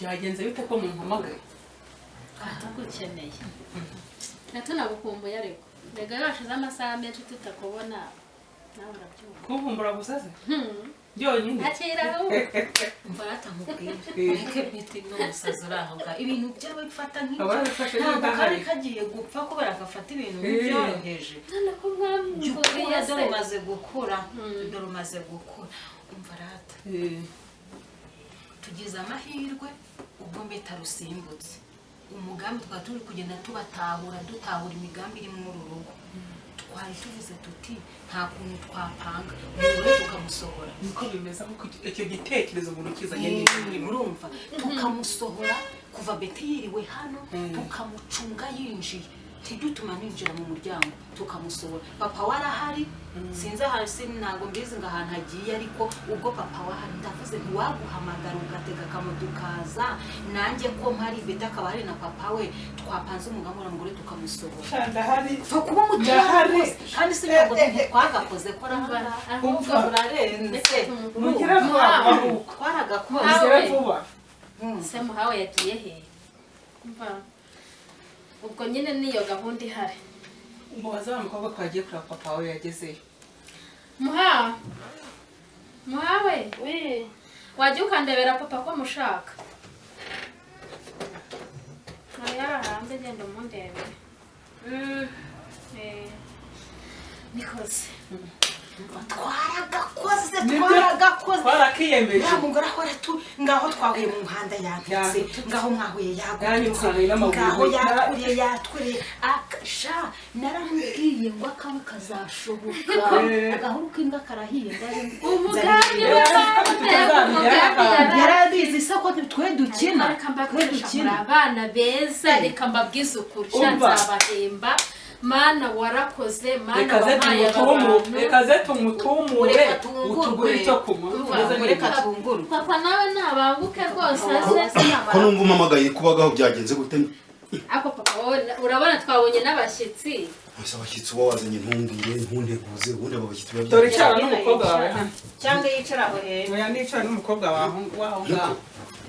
byagenze bite ko mumpamagaye atagukeneye natunagukumbuye ariko rega yashize amasaha menshi tutakubona nawe urabyumva kuvumbura gusaze byonyine akiraho mbarata mubwira reke biti n'umusazi urahoga ibintu byawe bifata abafashe ntabwo kari kagiye gupfa kubera agafata ibintu byoroheje nako mwamburiye dore umaze gukura umva rata tugize amahirwe ubwo mbeta rusimbutse umugambi twa turi kugenda dutahura imigambi iri muri uru rugo twari tuvuze tuti nta kuntu twapanga umugore tukamusohora niko bimeza kuko icyo gitekerezo umuntu kizanye n'ibintu urumva tukamusohora kuva beti yiriwe hano tukamucunga yinjiye tidutuma ninjira mu muryango tukamusohora papa warahari sinza hasi ntago mbizi ngahantu hagiye ariko ubwo papa wahari ndavuze ntiwaguhamagara ugatega kamudukaza nanjye ko mpari beta akaba hari na papa we twapanze umugambi w'umugore tukamusohora ndahari kuba mutahari kandi si ntabwo twagakoze ko rambara umva urarenze mugira vuba twaragakoze vuba se muhawe yagiye he umva ubwo nyine niyo gahunda ihari umubaza wa mukobwa twagiye kureba papa we yagezeyo muhawe we wajya ukandebera papa ko mushaka hanze genda umundebere nikoze twaragakoze twarakiyemeje mugore ahora ngaho twahuye mu muhanda yantse ngaho mwahuye yanyutse ngaho yakuriye yatwiriye akasha naramubwiye ngo akawe kazashoboka agahuru k'imbwa karahiye umugambi yarabizi isoko twe dukina abana beza reka mbabwize ukuri nzabahemba mana warakoze mana wampaye abantu reka tumutumure utugure icyo kunywa reka tunguru papa nawe nabanguke rwose ko numva umamagaye kubagaho byagenze gute ako papa urabona twabonye n'abashyitsi ese abashyitsi uba wazanye ntunteguze ubundi abo bashyitsi babyo dore icara n'umukobwa wawe cyangwa yicara aho hejuru oya nicara n'umukobwa waho ngaho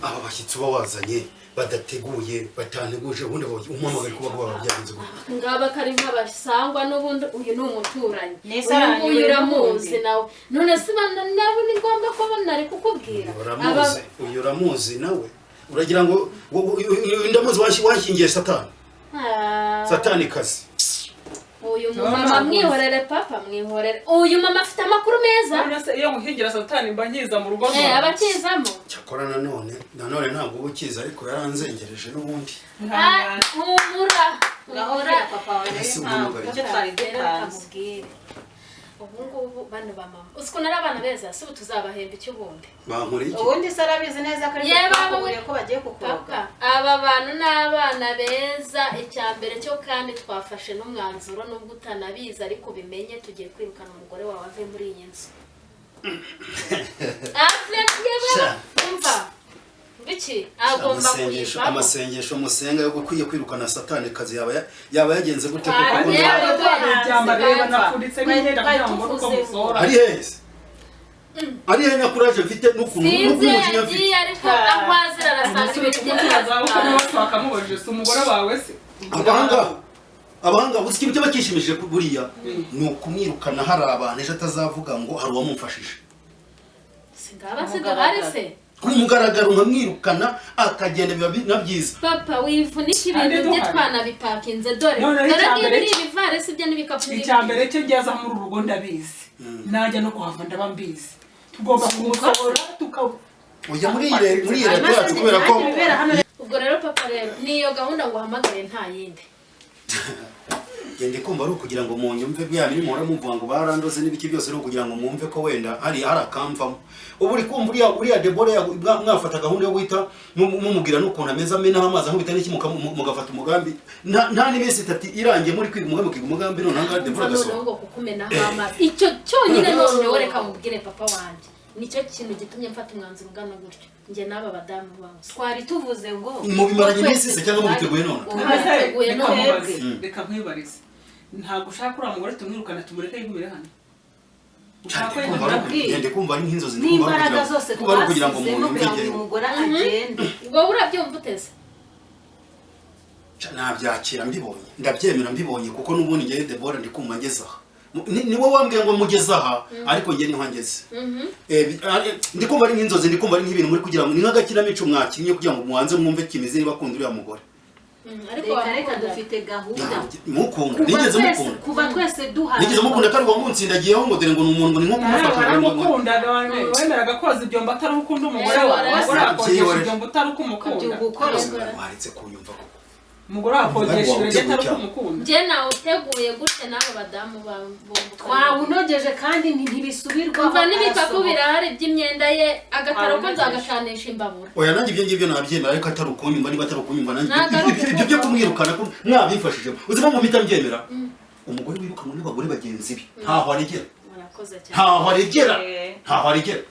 aba bashyitsi uba wazanye badateguye bataneguje ubundi umamagaye kubagaho byagenze gute ngaba kari nk'abasangwa n'ubundi uyu ni umuturanyi uyu uramuzi nawe none se nawe ni ngombwa ko nari kukubwira uyu uramuzi nawe uragira ngo ndamuzi washingiye satani kazi uyu mama mwihorere papa mwihorere uyu mama afite amakuru meza iyo muhingira satani mba nkiza mu rugo abakizamo cyakora nanone ntabwo uba ukiza ariko yaranzengereje n'ubundi humura ngahora papa wawe icyo twari dupanze ubungubu bano ba mama usiko nari abana beza si ubu tuzabahemba icyo ubundi bankuriye iki ubundi se arabizi neza ko ko bagiye kukuroga aba bantu ni abana beza icya mbere cyo kandi twafashe n'umwanzuro nubwo utanabizi ariko bimenye tugiye kwirukana umugore wawe ave muri iyi nzu umva biki agomba kuyivamo amasengesho musenga yo gukwiye kwirukana satani kazi yaba yagenze gute kuko ari heza ari he nakuraje mfite n'ukuntu n'umujinya mfite ariko ahwazira arasanga ibintu byakamubajije umugore wawe se abahanga uzi ikintu cyaba kishimishije buriya ni ukumwirukana hari abantu ejo atazavuga ngo hari uwamumfashije singaba sigahari se kumugaragara nkamwirukana akagenda biba nabyiza papa wivunika ibintu bye twanabipakinze dore naragiye ibivarisi bye n'ibikapu icyambere cyo ngeza muri urugo ndabizi najya no kuhava ndaba mbizi tugomba kumusohora oya muri iyi leta yacu kubera ko ubwo rero papa rero niyo gahunda ngo uhamagare nta yindi gende kumva ari ukugira ngo munyumve bya biri muhora muvuga ngo barandoze n'ibiki byose no kugira ngo mwumve ko wenda hari akamvamo ubu uri kumva uriya Debora mwafata gahunda yo guhita mumubwira n'ukuntu ameza amenaho amazi aho bitane kimuka mugafata umugambi nta n'imisi itatu irangiye muri kwiga umugambi none anga Debora gasohoka ngo kukumenaho amazi icyo cyonyine none reka mubwire papa wanje nicyo kintu gitumye mfata umwanzuro ungana gutyo nge n'aba badamu bose twari tuvuze ngo mubimaranye iminsi se cyangwa mubiteguye none reka nkwibarize ntabwo ushaka uriya mugore tumwirukana tumureke yigumire hano Ngende kumva ari nk'inzozi n'imbaraga zose kugira ngo twasizemo kugira ngo uyu mugore agende. Ngo urabyumva uteze? Nabyakira mbibonye, ndabyemera mbibonye kuko n'ubundi ngiye Deborah ndi kumva ngeze aha. Niwe wambwiye ngo mugeze aha ariko ngiye niho ngeze. Ndi kumva ari nk'inzozi, ndi kumva ari nk'ibintu muri kugira ngo ni nk'agakinamico mwakinye kugira ngo mubanze mwumve Kimizi niba akunda uriya mugore. Ariko reka dufite gahunda. Mukunda, nigeze mukunda. Kuva twese duhana. Nigeze mukunda kandi uwo munsi ndagiyeho ngo dore ngo n'umuntu ni nko kumufata ngo mukunda wemeraga koza ibyo mbatari ukunda umugore wawe. Urakoresha ibyo mbatari ukumukunda. Waretse kunyumva koko. Umugore wakogesha ibyo atari ukumukunda. Je nawe uteguye gute nabo badamu bombo. Twawunogeje kandi ntibisubirwa. Umva n'ibikapu birahari by'imyenda ye agataro ko nzagakanisha imbabura. Oya nanjye ibyo ngibyo nabyemera ariko atari ukunyumva niba atari ukunyumva nanjye ibyo byo kumwirukana ko mwabimfashije. Uzimo mu mita mbyemera. Umugore wirukanwe n'abagore bagenzi be ntaho aregera. Murakoze cyane. Ntaho aregera. Ntaho aregera.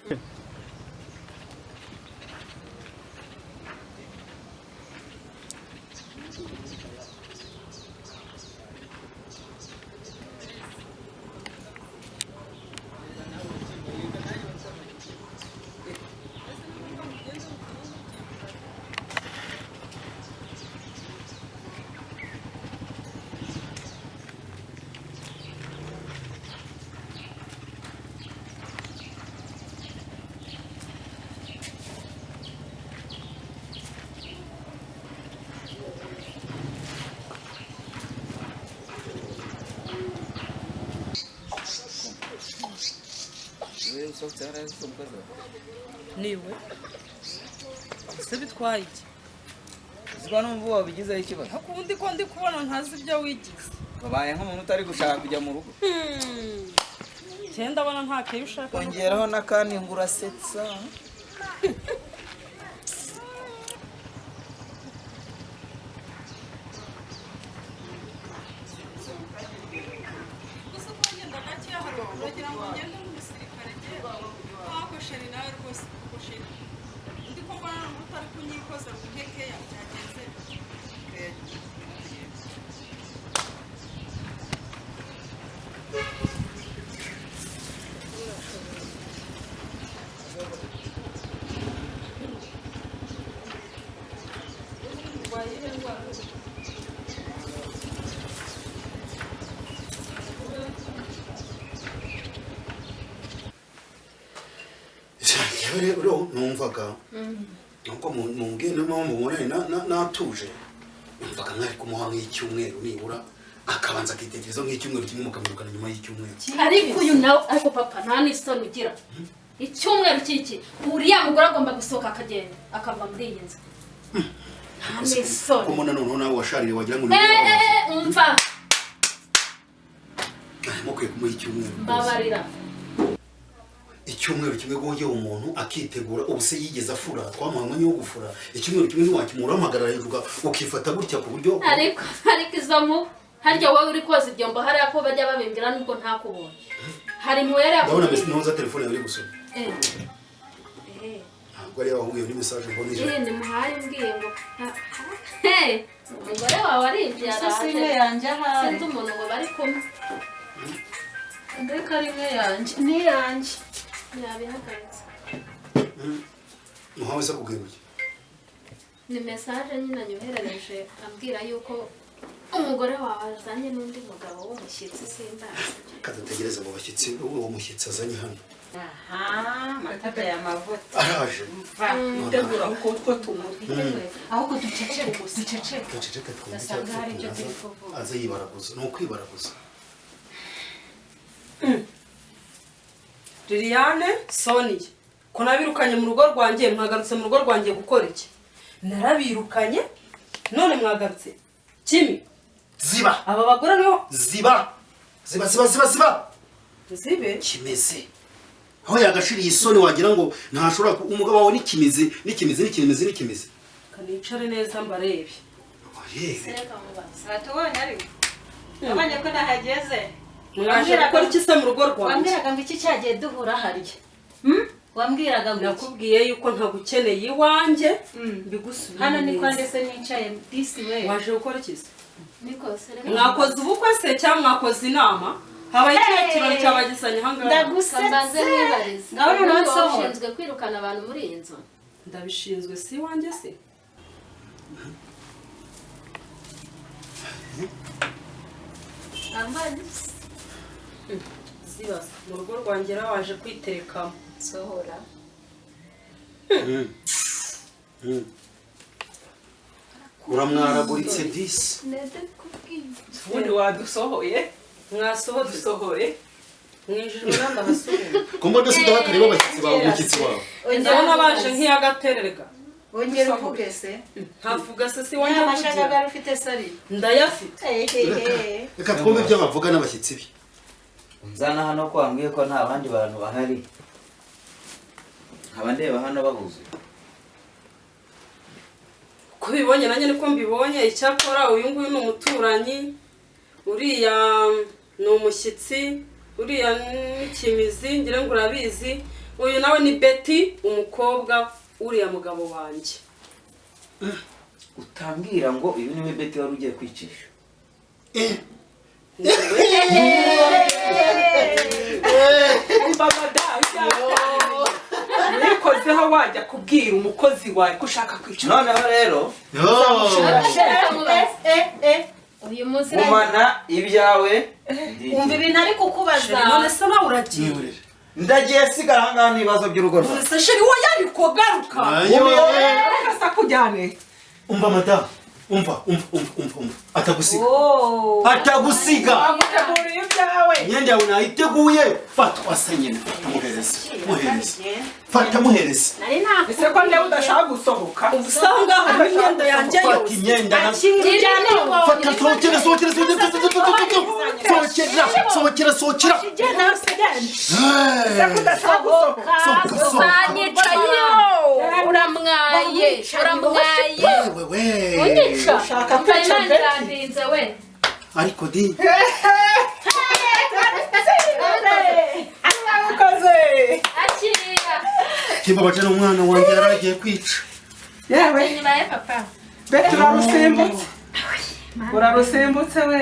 niwe se bitwaye iki zibana umvu wabigize ikibazo hakundi ko ndi kubona ntazi ibyo wigize babaye nk'umuntu utari gushaka kujya mu rugo cyenda abona nta keyo ushaka kongeraho nakandi ngo urasetsa rero numvaga nuko mungene mpamvu mubonane natuje numvaga mwari kumuha nk'icyumweru nibura akabanza akitegereza nk'icyumweru kimwe mukamwirukana nyuma y'icyumweru. Ariko uyu nawe ariko papa nta n'isoni ugira. Icyumweru kiki uriya mugore agomba gusohoka akagenda akava muri iyi nzu. Nta n'isoni. Ko mbona noneho nawe washarire wagira ngo umva mukwiye kumuha icyumweru. Mbabarira. Icyumweru kimwe goye umuntu akitegura ubuse yigeze afura twamanywe yo gufura icyumweru kimwe ntiwakimura amagarara yuga ukifata gutya ku buryo ariko izamu harya wowe uri koza ibyombo hari ako bajya babimbira nuko ntakubonye hari mu yari ndabona mbese noza telefone yawe iri gusoma ntabwo ari yahuye muri message mbonije ndi muhaye mbwiye ngo umugore wawe ari ibyara sime yanje aha sinzi umuntu ngo bari kumwe ndeka rimwe yanje ni yanje yabihagaritse muhawe se kugeruye ni message nyina nyoherereje ambwira yuko umugore wawe azanye n'undi mugabo w'umushyitsi simbazi kadategereza ngo bashyitsi uwo mushyitsi azanye hano aha matata ya mavuta araje Tegura uko two tumuri ahubwo duceceke gasanga hari ibyo tuvuga aza yibaraguza no kwibaraguza Liliane Sonia ko nabirukanye mu rugo rwanjye mwagarutse mu rugo rwanjye gukora iki narabirukanye none mwagarutse kimi ziba aba bagore niho ziba zibe kimeze aho yagashiriye isoni wagira ngo ntashobora umugabo wawe n'ikimizi kanicare neza mbarebe atubonye ariko abanye ko nahageze mwaje gukora iki se mu rugo rwanjye wambwiraga ngo iki cyagiye duhura harya wambwiraga ngo nakubwiye yuko ntagukeneye iwanjye mbigusubire hano ni kwa ndetse nicaye this way waje gukora iki se niko se mwakoze ubukwe se cyangwa mwakoze inama habaye ikihe kirori cyabagisanye ahangaha mbanze mwibarize Ngaho noneho Ubundi wowe nsohora. ushinzwe kwirukana abantu muri iyi nzu ndabishinzwe si iwanjye se zibaza mu rugo rwanjye waje kwiterekamo sohora uramwaraguritse disi ubundi wadusohoye mwasohoye mwijijwe n'abasuhuye ko mbona se udahakareba abashyitsi bawe umushyitsi wawe ndabona baje nk'iy'agatererega wongera uvuge se ntavuga se si wanjye amashanyarazi ufite sari ndayafite reka twumve ibyo bavuga n'abashyitsi be nzana hano ko wambwiye ko nta bandi bantu bahari nkaba ndeba hano bahuzuye uko bibonye nanjye niko mbibonye icyakora uyu nguyu ni umuturanyi uriya ni umushyitsi uriya ni kimizi ngira ngo urabizi uyu nawe ni Betty umukobwa uriya mugabo wanjye utambwira ngo uyu niwe Betty wari ugiye kwicisha nikozeho wajya kubwira umukozi wawe ko ushaka kwicara noneho rero uyu munsi gumana ibyawe umva ibintu ari kukubaza none se nawe uragiye ndagiye sigara ahangaha n'ibibazo by'urugo rwawe se sheri wowe ariko garuka asa kujyane umva madamu umva atagusiga atagusiga aguteguriye ibyawe imyenda yawe nayiteguye fata wasa nyine fata muhereze ese ko niba udashaka gusohoka ubusa aho ngaho harimo imyenda yanjye fata yose imyenda fata sohokera banyicayo uramwaye unyica imana irandinze we ariko di akira kibabaje n'umwana wanjye yaragiye kwica yewe inyuma ya papa Betty urarusimbutse we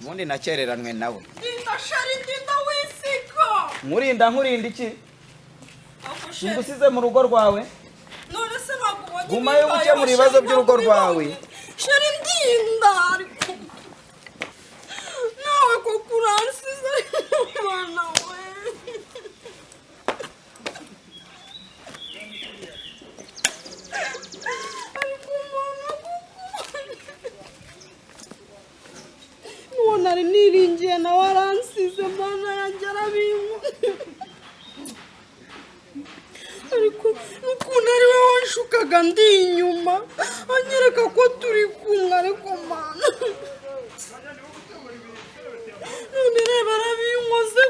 ubundi nakereranwe nawe ndinda wisika nkurinda iki ngusize mu rugo rwawe none se nakubonye gumayo gukemura ibibazo by'urugo rwawe sheri ndinda ariko nawe koko uransize mwana we ariko mwana koko nuwo nari niringiye nawe aransize mwana yanjye arabinywa ariko n'ukuntu ari we wanshukaga ndi inyuma anyereka ko turi kumwe ariko mana none reba arabinkoze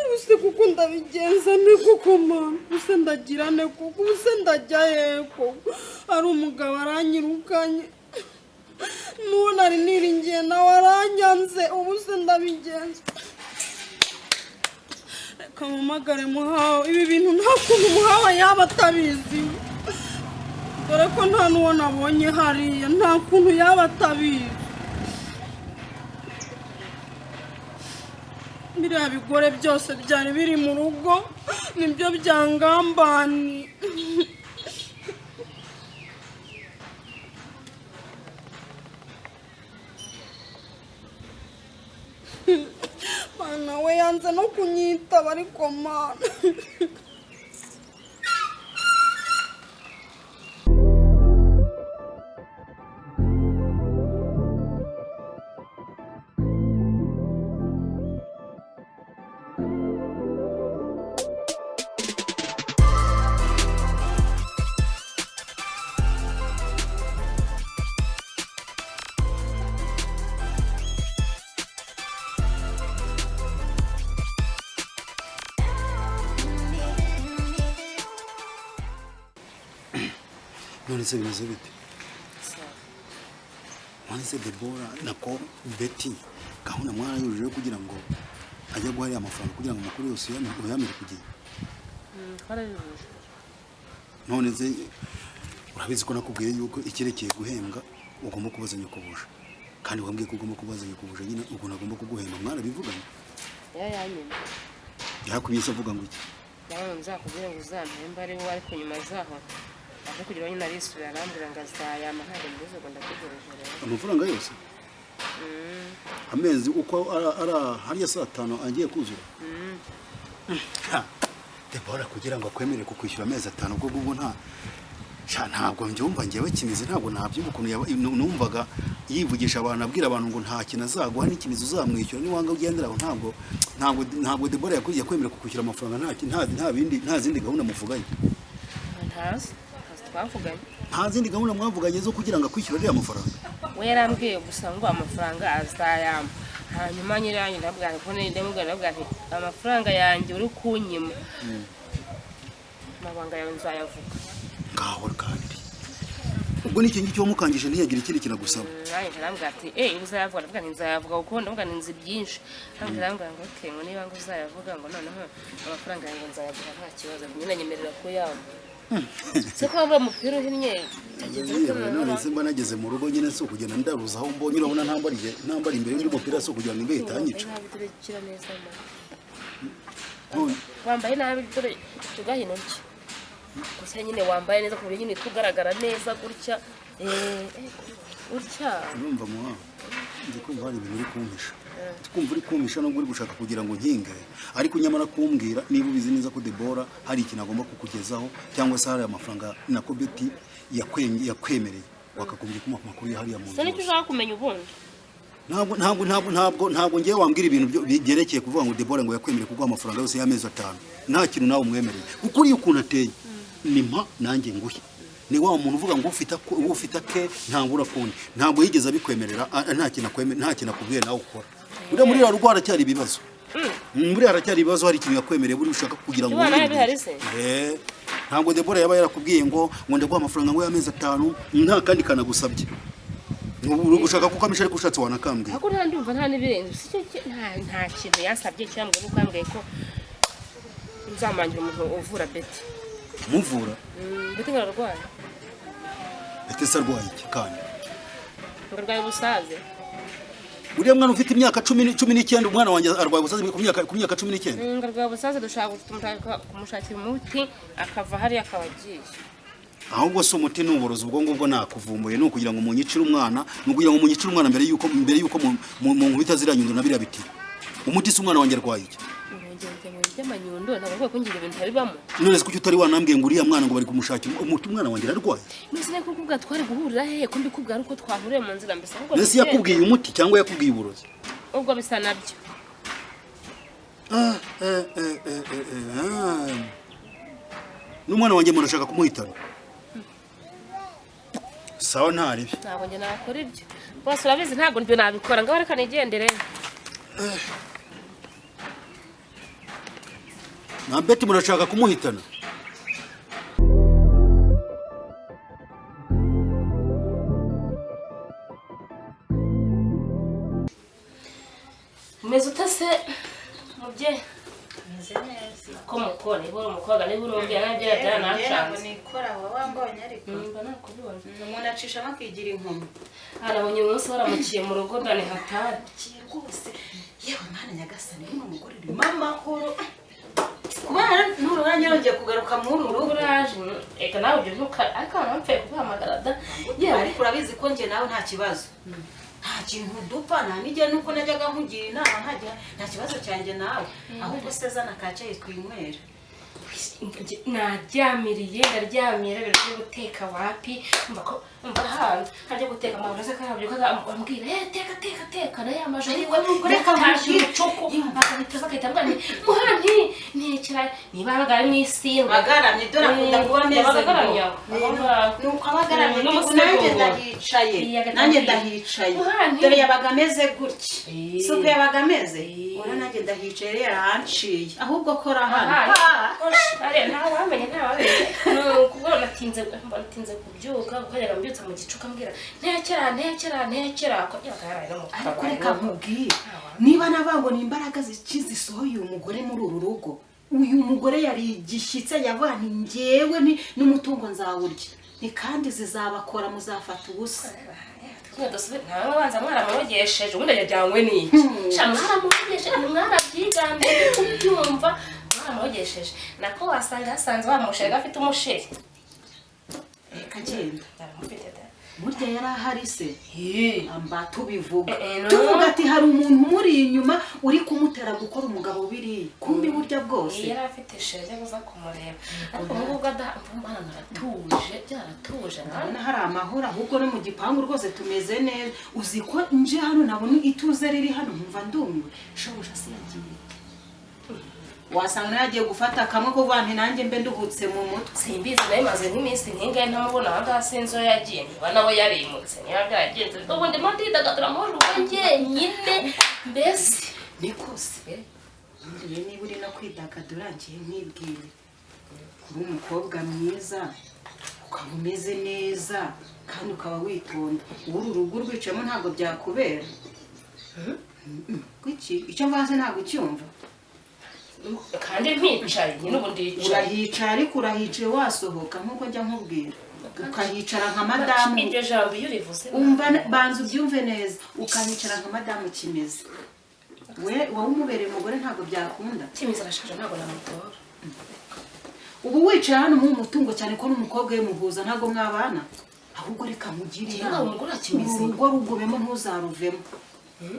ubuse kuko ndabigenza ne koko mana ubuse ndagira ne koko ubuse ndajya he koko ari umugabo aranyirukanye n'uwo nari niringiye nawe aranyanze ubuse ndabigenza reka mpamagare muhawe ibi bintu nta kuntu muhawe yaba atabizi dore ko nta n'uwo nabonye hariya nta kuntu yaba atabizi biriya bigore byose byari biri mu rugo nibyo byangambaniye mana we yanze no kunyitaba ariko mana none se bimeze bite none se Debora nako Betty gahunda mwarayujuje kugira ngo ajya guharira amafaranga kugira ngo amakuru yose uyamire ku gihe none se urabizi ko nakubwiye yuko icyerekeye guhembwa ugomba kubaza nyakubusha kandi wambwiye ko ugomba kubaza nyakubusha nyine ukuntu agomba kuguhemba mwana bivuganye yanyuma yakubwiye se avuga ngo iki nawe nzakubwira ngo uzampemba ari wowe ariko nyuma zaho aho kugira ngo nyine arisubira arambwira ngo azayama ntabwo mbizi ngo ndategereje rero amafaranga yose amezi uko ara hariya saa 5 agiye kuzura Debora kugira ngo akwemere kukwishyura amezi 5 ubwo bwo ntabwo mbyumva ngewe kimeze ntabwo nabyumva ukuntu numvaga yivugisha abantu abwira abantu ngo nta kintu azaguha n'ikimizo uzamwishyura niwanga ugenderaho ntabwo Debora yakwiye kwemera kukwishyura amafaranga nta zindi gahunda muvuganye nta zindi gahunda mwavuganye zo kugira ngo akwishyure ariya mafaranga we yarambwiye gusa ngo amafaranga azayama hanyuma nyiranyu ndabwira ko ndamubwira nti amafaranga yanjye uri kunyima amabanga yawe nzayavuga ngaho kandi ubwo n'iki ngiki wamukangije ntiyagira ikindi kinagusaba nanjye ndambwira ati uzayavuga ndavuga nti nzayavuga kuko ndavuga ni nzi byinshi kandi ndambwira ngo okay ngo niba ngo uzayavuga ngo noneho amafaranga yanjye nzayavuga nta kibazo nyine nyemerera ko yaba se ko waba umupira uhinnye none se mba nageze mu rugo nyine si ukugenda ndaruza aho mbonye urabona ntambara imbere y'undi mupira si ukugira ngo imbeho itanyica wambaye nabi dore tugahina iki gusa nyine wambaye neza ku buryo nyine tugaragara neza gutya gutya urumva muha ndi kumva hari ibintu uri kumpisha twumva uri kumpisha nubwo uri gushaka kugira ngo nkinge ariko nyamara kumbwira niba ubizi neza ko Debora hari ikintu agomba kukugezaho cyangwa se hari amafaranga na Kobeti yakwemereye wakakumbye kuma makuru hariya mu nzu nicyo ushaka kumenya ubundi ntabwo ngiye wambwira ibintu byerekeye kuvuga ngo Debora ngo yakwemereye kuguha amafaranga yose y'amezi 5 nta kintu nawe umwemereye kuko uri ukuntu ateye nimpa nanjye nguhe ni wa muntu uvuga ngo ufite ake ntangura kundi ntabwo yigeze abikwemerera nta kintu akubwiye nawe ukora uri muri ya rwara cyari ibibazo muri haracyari ibibazo hari ikintu yakwemereye buri ushaka kugira ngo ntabwo Debora yaba yarakubwiye ngo ndaguha amafaranga ngo y'amezi 5 nta kandi kanagusabye uri gushaka kukamisha ariko ushatse wanakambwiye ako nta ndumva nta nibirenze nta kintu yasabye cyangwa ukambwiye ko nzamangira umuntu uvura Beti muvura Beti ngararwaye Beti sarwaye iki kandi ngarwaye ubusaze uriya mwana ufite imyaka 19 umwana wanjye arwaye ubusaze ku myaka 19 ngarwaye ubusaze dushaka kumushakira umuti akava hari akabagiye ahubwo so umuti n'uborozi ubwo ngubwo nakuvumbuye no kugira ngo munyicire umwana no kugira ngo munyicire umwana mbere yuko mu nkubita ziranyundo na biriya biti umuti si umwana wanjye arwaye iki by'amanyundo ntabwo kungira ibintu bibamo none se kuki utari wanambwiye ngo uriya mwana ngo bari kumushakira umuti umwana wanjye ararwaye nese ne kukubwa twari guhurira hehe ko mbikubwa ari uko twahuriye mu nzira mbese ahubwo nese yakubwiye umuti cyangwa yakubwiye uburozi ubwo bisa nabyo n'umwana wanjye murashaka kumuhitana sawa ntaribi ntabwo njye nakora ibyo bose urabizi ntabwo nibyo nabikora ngaho reka nigendere na Beti murashaka kumuhitana umeze utase mubyeyi umeze neza ko mukora niba uri umukobwa niba uri umubyeyi nabyo ntabwo nikora wambonye ariko mba nakubibona umuntu acishamo akigira inkumi harabonye umunsi waramukiye mu rugo dani hatari rwose yewe mwana nyagasani ni umugore uri amahoro kubana n'uruhanya yongeye kugaruka muri uru rugo uraje eka nawe ibyo ntuka ariko mpfe kubahamagara da yewe ariko urabizi ko njye nawe nta kibazo nta kintu dupfa nta n'igihe nuko najyaga nkugira inama nkajya nta kibazo cyanjye nawe ahubwo se zana kacyayi twinywera naryamiriye ndaryamye rero byo guteka wapi mba hanze hajya guteka amabuze karabyo ambwira teka na yamaje ariko reka ntashyucuko bakabiteza kayitambwa ni muhanti nekira niba bagara mwisi bagaramye dore akunda kuba neza nuko abagaramye nanjye ndahicaye dore yabaga ameze gutya suko yabaga ameze ora nanjye ndahicaye rero aranciye ahubwo kora hano ari nawe wamenye kubona natinze kubyuka ukajya mbyutsa mu gicuka mbwira ntekera ko yagaraye no ariko reka nkubwire niba nabango ni imbaraga zisohoye umugore muri uru rugo uyu mugore yari igishyitse yavuga nti njyewe n'umutungo nzawurya ni kandi zizabakora muzafata ubusa ntawe banza mwaramurogesheje ubundi yajyanywe n'iki sha mwaramurogesheje mwarabyigambye kubyumva mwaramurogesheje nako wasanga hasanze wamushega afite umusheri reka genda aramufite da burya yari ahari se amba tubivuga tuvuga ati hari umuntu umuri inyuma uri kumutera gukora umugabo biri kumbi burya bwose yari afite sheze buza kumureba ariko n'ubwo adahumana naratuje byaratuje ndabona hari amahoro ahubwo no mu gipangu rwose tumeze neza uzi ko nje hano nabona ituze riri hano nkumva ndumiwe shobuja se yagiye wasanga yagiye gufata kamwe ko vanti nanjye mbe nduhutse mu mutwe simbizi nayo maze nk'iminsi nkingaye ntamubona ahangaha sinzi iyo yagiye niba nawe yarimutse niba byagenze ubu ndimo ndidagadura mu rugo njyenyine mbese nikose ndiye niba uri no kwidagadura ngiye nkibwire uri umukobwa mwiza ukaba umeze neza kandi ukaba witonda uru rugo rwicamo ntabwo byakubera kuki icyo mvaze ntabwo ucyumva kandi mpicaye nyine ubu ndicaye urahicara ariko urahicaye wasohoka nk'uko njya nkubwira ukahicara nka madamu iryo jambo iyo urivuze umva banza ubyumve neza ukahicara nka madamu kimeze wowe umubereye umugore ntabwo byakunda kimeze arashaje ntabwo namutora ubu wicaye hano mu mutungo cyane ko n'umukobwa we muhuza ntabwo mwabana ahubwo reka mugire inama urugo rugumemo ntuzaruvemo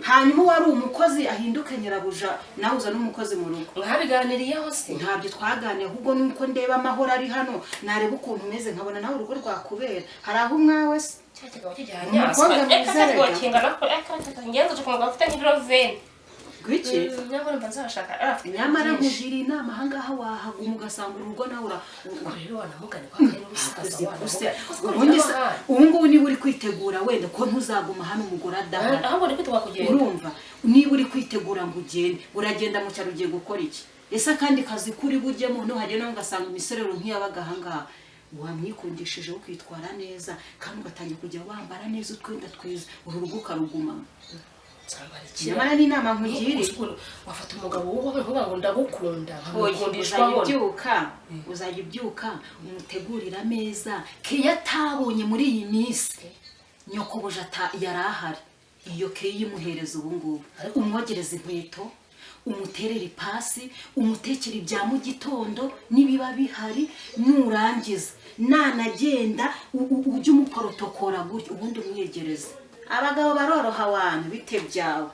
hanyuma wari umukozi ahinduke nyirabuja nawe uza n'umukozi mu rugo mwabiganiriyeho se ntabyo twaganiye ahubwo nuko ndeba amahoro ari hano nareba ukuntu umeze nkabona nawe urugo rwakubera hari aho umwawe se umukobwa mwiza reka gwiki nyamara mba nzashaka nyamara nkugira inama ahangaha wahaguma ugasanga urugo nawe rero wanamugane kwa kari n'umusaza wana ubu ngubu niba uri kwitegura wenda ko ntuzaguma hano umugore adahari ahubwo uri kwitegura kugenda urumva niba uri kwitegura ngo ugende uragenda mu cyaro ugiye gukora iki ese akandi kazi kuri bujyemo nuhagenda ugasanga imiserero nk'iyabaga ahangaha wamwikundishije ukitwara neza kandi ugatangira kujya wambara neza utwenda twiza uru rugo ukarugumamo nyamara n'inama nkugire wafata umugabo wowe uvuga ngo ndagukunda uzajya ubyuka umutegurira ameza keya atabonye muri iyi minsi nyokobuja yari ahari iyo keya imuhereza ubu ngubu umwogereza inkweto umuterera ipasi umutekera ibya mu gitondo nibiba bihari nurangiza nanagenda ujye umuporotokora gutyo ubundi umwegereza abagabo baroroha abantu bite byawe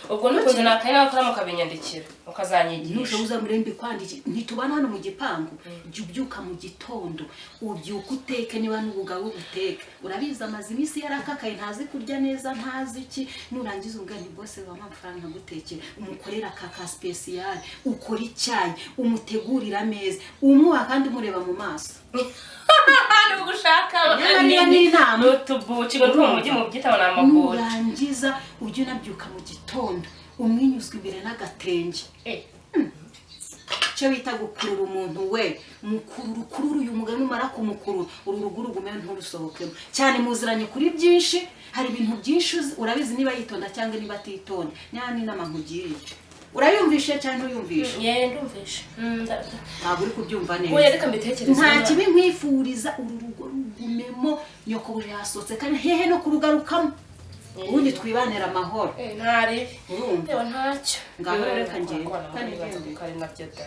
ubwo nukunze nakaye nawe ukora mukabinyandikira ukazanyigisha ntushoboza murembe kwandikira ntitubana hano mu gipangu jya ubyuka mu gitondo ubyuka uteke niba n'ubugabo uteke urabizi amazi iminsi yarakakaye ntazi kurya neza ntazi iki nurangiza ubwani bwose bwa amafaranga nkagutekera umukorera kaka special ukora icyayi umutegurira ameza umuha kandi umureba mu maso gushaka n'inama n'utubuki ngo n'umujyi mu byitabo n'amaguru nurangiza ujye unabyuka mu gitondo umwinyuzwa imbere n'agatenge cyo bita gukurura umuntu we mukurura uyu mugani umara kumukurura uru rugo urugume nturusohokemo cyane muziranye kuri byinshi hari ibintu byinshi urabizi niba yitonda cyangwa niba atitonda nyana n'inama nkugiriye urayumvishe cyane uyumvishe ndumvishe ntabwo uri kubyumva neza oya reka mbitekereze nta kibi nkwifuriza uru rugo rugumemo nyokobuje yasohotse kandi hehe no kurugarukamo ubundi twibanira amahoro ntari urumva ntacyo ngaho reka ngende kandi nabyo da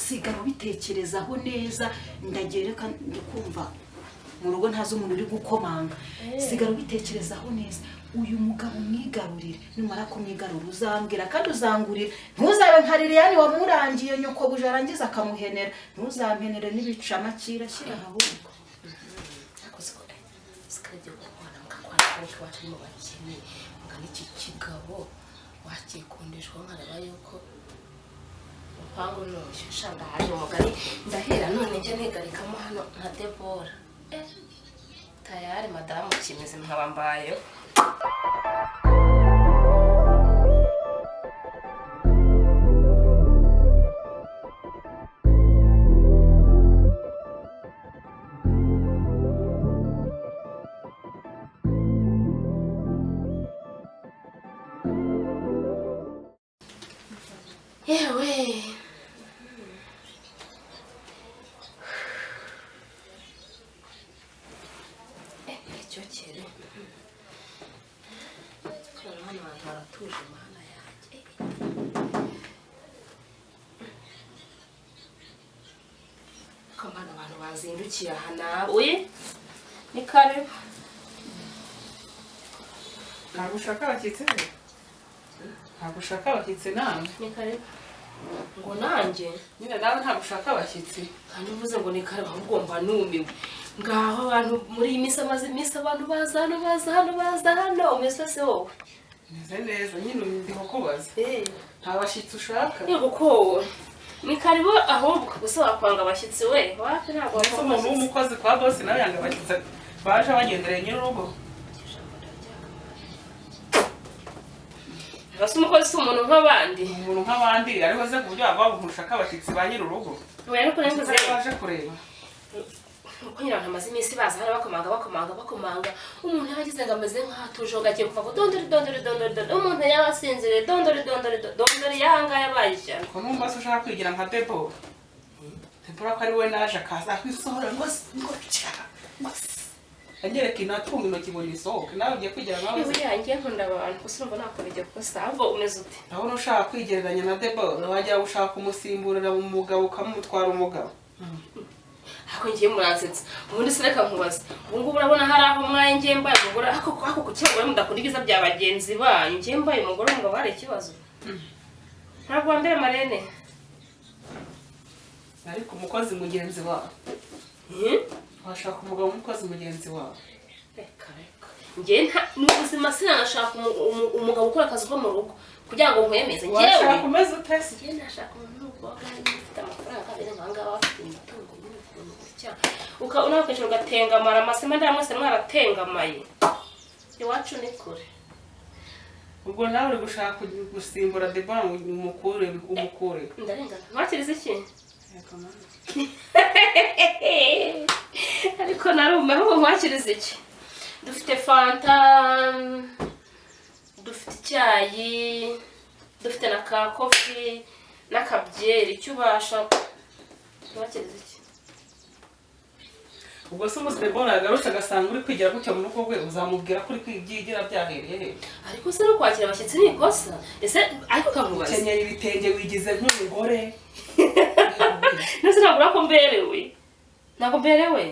sigara ubitekerezaho neza ndagereka ndikumva mu rugo ntazi umuntu uri gukomanga sigara ubitekerezaho neza uyu mugabo mwigarurire numara kumwigarura uzambwira kandi uzangurira ntuzabe nka Liliane wamurangiye nyokobuje arangiza akamuhenera ntuzampenere n'ibicamakira shyira ahubwo ariko wacu mu bakene ngana iki kigabo wakikundishwa nkareba yuko upangu n'ushusha ndahaje umugari ndahera none njye nigarikamo hano nka Debora tayari madamu kimeze nkaba mbayeho mwazindukiye aha nawe ni kare ntabwo ushaka abashyitsi be ntabwo ushaka abashyitsi nawe ni kare ngo nanjye nyine nawe ntabwo ushaka abashyitsi kandi uvuze ngo ni kare ahubwo mba numiwe ngaho abantu muri iyi minsi amaze iminsi abantu baza hano umeze se wowe meze neza nyine ndi kukubaza nta bashyitsi ushaka yego ko ni karibu ahubwo gusa wakwanga abashyitsi we wapi ntabwo wakwanga umuntu w'umukozi kwa boss nawe yanga abashyitsi baje bagendereye nyir'urugo basi umukozi si umuntu nk'abandi ariko ze ku buryo waba ushaka abashyitsi ba nyir'urugo we ariko nemvuze baje kureba uko nyine abantu bamaze iminsi baza hano bakomanga umuntu yagize ngo ameze nk'ahatuje gagiye kuva ngo dondore umuntu yabasinzire dondore yanga yabaye cyane ko numva se ushaka kwigira nka Debora ko ari we naje akaza kwisohora ngo anyereka inatunga intoki ngo nisohoke nawe ugiye kwigira nkawe ibu yanjye nkunda abantu gusa urumva nakora ibyo kosa ahubwo umeze ute ndabona ushaka kwigereranya na Debora wajya gushaka kumusimburira mu mugabo ukamutwara umugabo ako ngiye muransetsa ubundi sineka nkubaza ubu ngubu urabona hari aho mwaye ngiye mbaye umugore ako kucyangwa mudakunda ibiza bya bagenzi banyu ngiye mbaye umugore umugabo hari ikibazo ntabwo wambere Marene ariko umukozi mugenzi wawe washaka umugabo umukozi mugenzi wawe reka ngiye n'ubuzima sinanashaka umugabo ukora akazi ko mu rugo kugira ngo nkwemeze ngewe washaka umeze utese ngiye nashaka umuntu w'ubwoganye ufite amafaranga abere nkanga bafite imitungo unawe kenshi ugatengamara amasema ndaya mwese mwaratengamaye iwacu ni kure ubwo nawe uri gushaka gusimbura Debora umukure ndarengana mwakiriza iki ariko narume ahubwo mwakiriza iki dufite fanta dufite icyayi dufite na ka kofi n'akabyeri icyo ubasha mwakiriza iki ubwo se umunsi Debora yagarutse agasanga uri kwigira gutya mu rugo rwe uzamubwira ko uri kwibyigira byahereye he ariko se no kwakira abashyitsi ni ikosa ese ariko kamubaza ukenyera ibitenge wigize nk'umugore nese ntabwo mberewe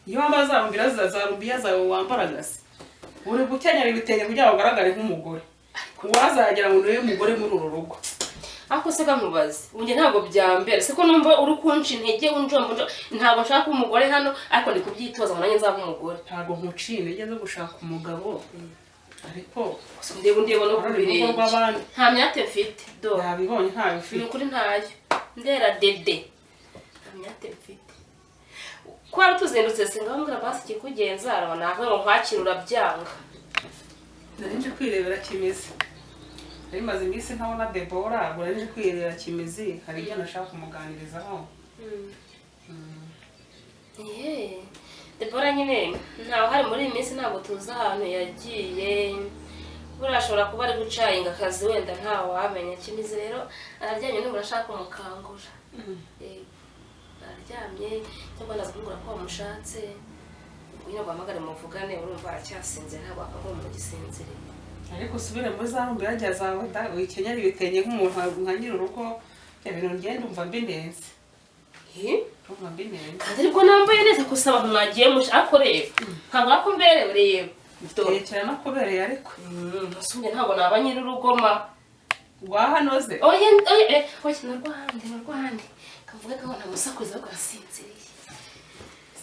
iyo wambaye za rumbiya zawe wambaraga se uri gukenyera ibitenge kugira ngo ugaragare nk'umugore uwazagira ngo niwe mugore muri uru rugo ako se kamubaza unge ntabwo byambera se ko numva uri kunca intege unjombo ntabwo nshaka umugore hano ariko ndi kubyitoza ngo nanjye nzaba umugore ntabwo nkuciye intege zo gushaka umugabo ariko ndeba no kubirenge nta myate mfite do yabibonye ntayo ufite ni ukuri ntayo ndera dede nta myate mfite ko wari tuzindutse singaho mbwira basi ikikugenza araba nawe ngo nkwakira urabyanga nari nje kwirebera Kimizi nari maze iminsi ntabona Debora nari nje kwirebera Kimizi hari ibyo nashaka kumuganirizaho Debora nyine ntawe hari muri iyi minsi ntabwo tuzi ahantu yagiye buriya ashobora kuba ari gucayinga akazi wenda ntawe wamenya Kimizi rero araryamye n'ubu urashaka kumukangura araryamye cyangwa ndaza kumubwira ko wamushatse nyine guhamagare muvugane urumva aracyasinzira ntabwo akagomba mugisinzire ariko usubire muri za rumbi yagiye zawe wikenyera ibitenge nk'umuntu nka nyir'urugo ibintu ngenda umva mbinenze kandi ariko nambaye neza gusa abantu mwagiye ariko reba ntabwo ako mberewe reba tekera no kubereye ariko musubire ntabwo naba nyir'urugoma wahanoze oya narwahandi kavuga ko nta musakuza wo gasinziriye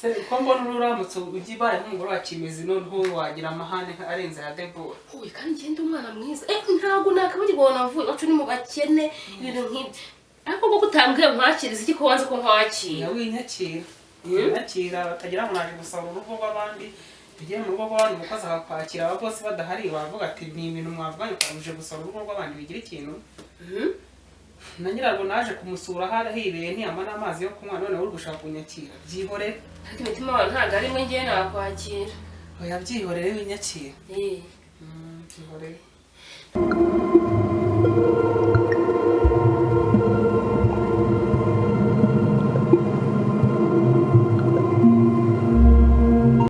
se ko mbona uramutse ugiye baye nk'umugore wa Kimizi noneho wagira amahane arenze ya Debora uwe kandi ngende umwana mwiza ntabwo nakabugibona navuye wacu ni mu bakene ibintu nk'ibyo ariko ko utambwiye nkwakiriza iki ko wanze ko nkwakira winyakira batagira ngo naje gusaba urugo rw'abandi tugiye mu rugo rw'abandi umukozi akakwakira aba bose badahari bavuga ati ni ibintu mwavuganye ukabuje gusaba urugo rw'abandi bigira ikintu na nyirarwo naje kumusura hireye ntiyama n'amazi yo kunywa none uri gushaka kunyakira byihorere ariko imitima wawe ntabwo ari mwe ngiye nakwakira oya byihorere winyakira byihorere